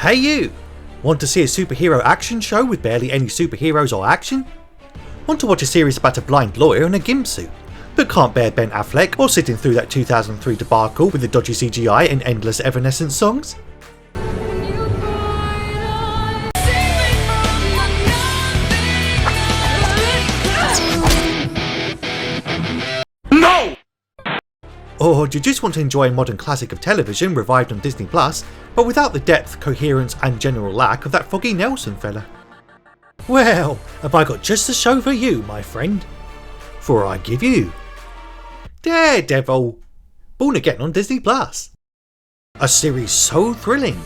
Hey you! Want to see a superhero action show with barely any superheroes or action? Want to watch a series about a blind lawyer in a gimp suit, but can't bear Ben Affleck or sitting through that 2003 debacle with the dodgy CGI and endless Evanescence songs? No! Or do you just want to enjoy a modern classic of television revived on Disney Plus, but without the depth, coherence and general lack of that Foggy Nelson fella? Well, have I got just the show for you, my friend. For I give you Daredevil, Born Again on Disney Plus. A series so thrilling.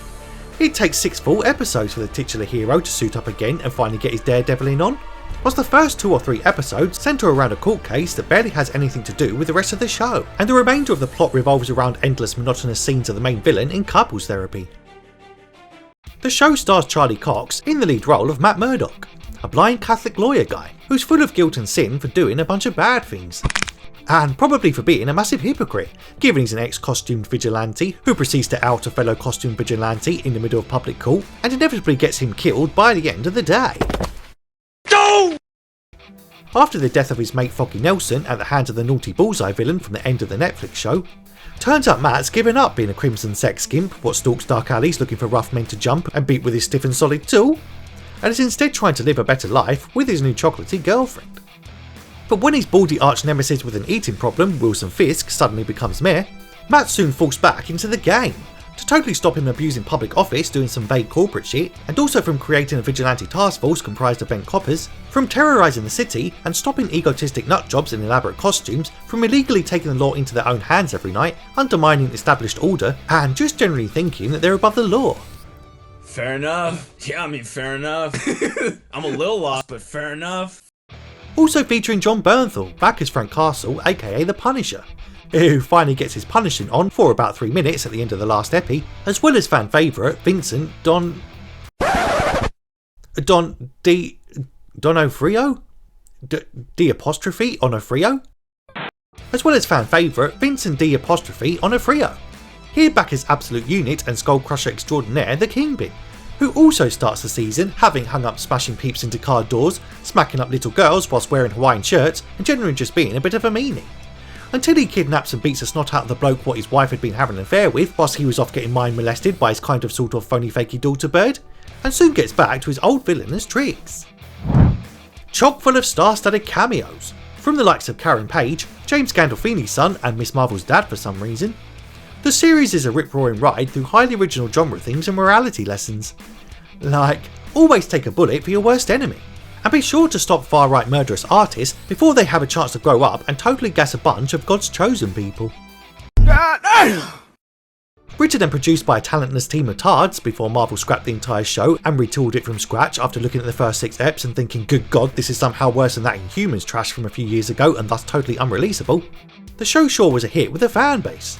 It takes 6 full episodes for the titular hero to suit up again and finally get his daredeviling on, whilst the first 2 or 3 episodes centre around a court case that barely has anything to do with the rest of the show, and the remainder of the plot revolves around endless monotonous scenes of the main villain in couples therapy. The show stars Charlie Cox in the lead role of Matt Murdock, a blind Catholic lawyer guy who's full of guilt and sin for doing a bunch of bad things. And probably for being a massive hypocrite, given he's an ex-costumed vigilante who proceeds to out a fellow costumed vigilante in the middle of public court and inevitably gets him killed by the end of the day. No! After the death of his mate Foggy Nelson at the hands of the naughty Bullseye villain from the end of the Netflix show, turns out Matt's given up being a crimson sex skimp what stalks dark alleys looking for rough men to jump and beat with his stiff and solid tool, and is instead trying to live a better life with his new chocolatey girlfriend. But when his baldy arch nemesis with an eating problem, Wilson Fisk, suddenly becomes mayor, Matt soon falls back into the game, to totally stop him abusing public office doing some vague corporate shit, and also from creating a vigilante task force comprised of bent coppers, from terrorising the city and stopping egotistic nutjobs in elaborate costumes, from illegally taking the law into their own hands every night, undermining established order, and just generally thinking that they're above the law. Fair enough. Yeah, I mean, fair enough. I'm a little lost, but fair enough. Also featuring John Bernthal, back as Frank Castle, aka the Punisher, who finally gets his punishing on for about 3 minutes at the end of the last epi, as well as fan favourite Vincent D'Onofrio? D'Onofrio? As well as fan favourite Vincent D'Onofrio. Here back as absolute unit and skull crusher extraordinaire the Kingpin, who also starts the season having hung up smashing peeps into car doors, smacking up little girls whilst wearing Hawaiian shirts and generally just being a bit of a meanie. Until he kidnaps and beats the snot out of the bloke what his wife had been having an affair with whilst he was off getting mind molested by his kind of sort of phony fakey daughter bird, and soon gets back to his old villainous tricks. Chock full of star-studded cameos, from the likes of Karen Page, James Gandolfini's son and Miss Marvel's dad for some reason. The series is a rip-roaring ride through highly original genre themes and morality lessons. Like, always take a bullet for your worst enemy, and be sure to stop far-right murderous artists before they have a chance to grow up and totally gas a bunch of God's chosen people. Written and produced by a talentless team of tards before Marvel scrapped the entire show and retooled it from scratch after looking at the first 6 eps and thinking, good god, this is somehow worse than that Inhumans trash from a few years ago and thus totally unreleasable, the show sure was a hit with a fan base.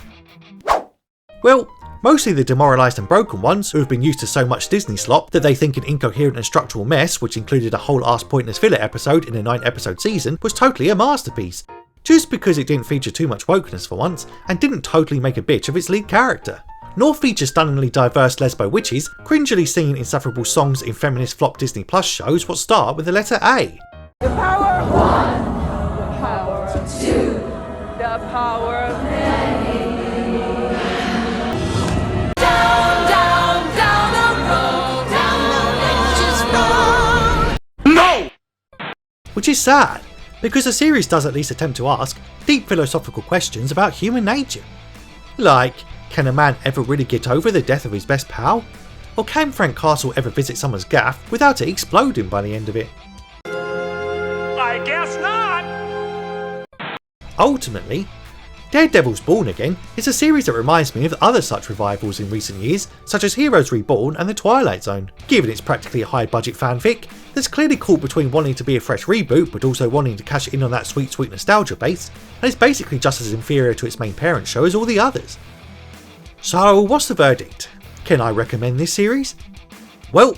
Well, mostly the demoralised and broken ones who have been used to so much Disney slop that they think an incoherent and structural mess, which included a whole ass pointless filler episode in a 9-episode season, was totally a masterpiece, just because it didn't feature too much wokeness for once, and didn't totally make a bitch of its lead character, nor feature stunningly diverse lesbo witches cringily singing insufferable songs in feminist flop Disney Plus shows what start with the letter A. The power of one, the power of two, the power of many. Down, down, down the road, down the righteous road. No! Which is sad, because the series does at least attempt to ask deep philosophical questions about human nature. Like, can a man ever really get over the death of his best pal? Or can Frank Castle ever visit someone's gaff without it exploding by the end of it? I guess not! Ultimately, Daredevil's Born Again is a series that reminds me of other such revivals in recent years, such as Heroes Reborn and The Twilight Zone, given it's practically a high-budget fanfic that's clearly caught between wanting to be a fresh reboot but also wanting to cash in on that sweet nostalgia base, and is basically just as inferior to its main parent show as all the others. So what's the verdict? Can I recommend this series? Well,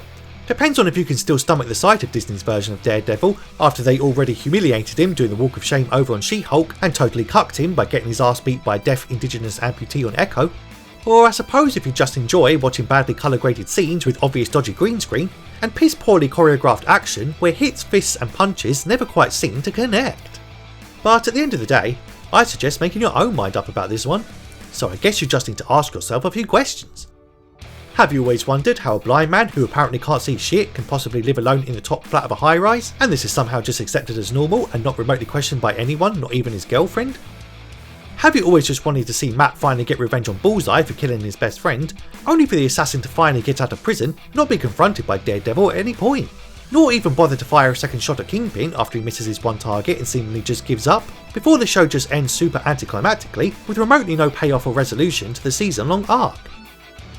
depends on if you can still stomach the sight of Disney's version of Daredevil after they already humiliated him doing the walk of shame over on She-Hulk and totally cucked him by getting his ass beat by a deaf indigenous amputee on Echo. Or I suppose if you just enjoy watching badly colour graded scenes with obvious dodgy green screen, and piss poorly choreographed action where hits, fists and punches never quite seem to connect. But at the end of the day, I suggest making your own mind up about this one, so I guess you just need to ask yourself a few questions. Have you always wondered how a blind man who apparently can't see shit can possibly live alone in the top flat of a high rise, and this is somehow just accepted as normal and not remotely questioned by anyone, not even his girlfriend? Have you always just wanted to see Matt finally get revenge on Bullseye for killing his best friend, only for the assassin to finally get out of prison, not be confronted by Daredevil at any point, nor even bother to fire a second shot at Kingpin after he misses his one target and seemingly just gives up, before the show just ends super anticlimactically with remotely no payoff or resolution to the season-long arc?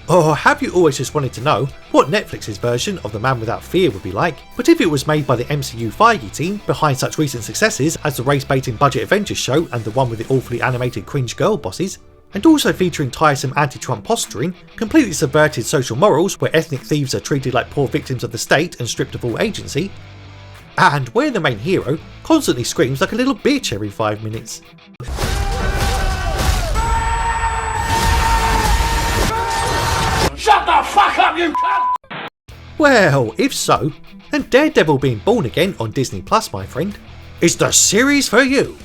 Or have you always just wanted to know what Netflix's version of The Man Without Fear would be like, but if it was made by the MCU Feige team behind such recent successes as the race-baiting budget Avengers show and the one with the awfully animated cringe girl bosses, and also featuring tiresome anti-Trump posturing, completely subverted social morals where ethnic thieves are treated like poor victims of the state and stripped of all agency, and where the main hero constantly screams like a little bitch every 5 minutes. Shut the fuck up, you cunt! Well, if so, then Daredevil being born again on Disney Plus, my friend, is the series for you.